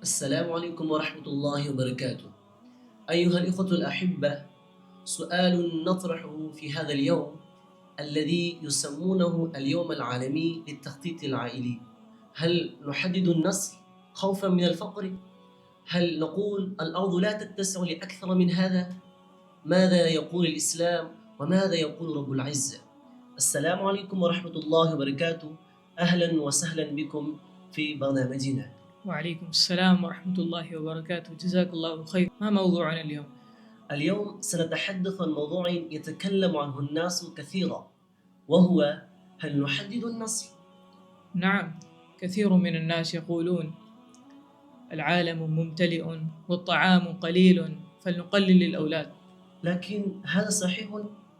السلام عليكم ورحمة الله وبركاته. أيها الإخوة الأحبة، سؤال نطرحه في هذا اليوم الذي يسمونه اليوم العالمي للتخطيط العائلي. هل نحدد النسل خوفا من الفقر؟ هل نقول الأرض لا تتسع لأكثر من هذا؟ ماذا يقول الإسلام وماذا يقول رب العزة؟ السلام عليكم ورحمة الله وبركاته. أهلا وسهلا بكم في برنامجنا. وعليكم السلام ورحمة الله وبركاته. جزاك الله خير. ما موضوعنا اليوم؟ اليوم سنتحدث عن موضوع يتكلم عنه الناس كثيرا، وهو هل نحدد النسل؟ نعم، كثير من الناس يقولون العالم ممتلئ والطعام قليل فلنقلل الأولاد. لكن هذا صحيح؟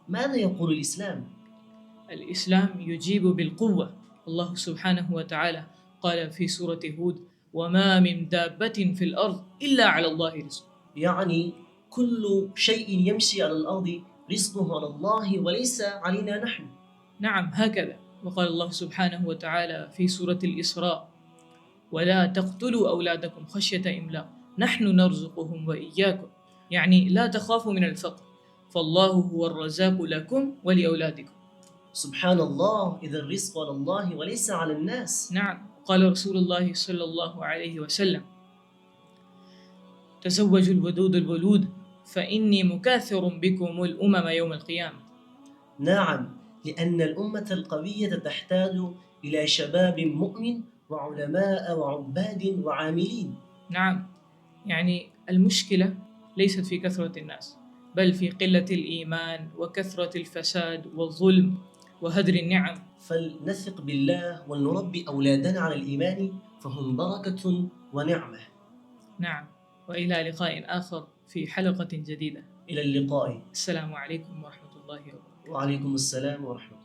ماذا يقول الإسلام؟ الإسلام يجيب بالقوة. الله سبحانه وتعالى قال في سورة هود: وما من دابة في الأرض إلا على الله رزق. يعني كل شيء يمشي على الأرض رزقه على الله وليس علينا نحن. نعم هكذا. وقال الله سبحانه وتعالى في سورة الإسراء: ولا تقتلوا أولادكم خشية إملاق نحن نرزقهم وإياكم. يعني لا تخافوا من الفقر، فالله هو الرزاق لكم ولأولادكم. سبحان الله، إذا الرزق على الله وليس على الناس. نعم، قال رسول الله صلى الله عليه وسلم: تزوجوا الودود الولود فإني مكاثر بكم الأمم يوم القيامة. نعم، لأن الأمة القوية تحتاج إلى شباب مؤمن وعلماء وعباد وعاملين. نعم، يعني المشكلة ليست في كثرة الناس، بل في قلة الإيمان وكثرة الفساد والظلم وهدر النعم. فلنثق بالله ولنربي أولادنا على الإيمان، فهم بركة ونعمة. نعم، وإلى لقاء آخر في حلقة جديدة. إلى اللقاء. السلام عليكم ورحمة الله وبركاته. وعليكم السلام ورحمة الله.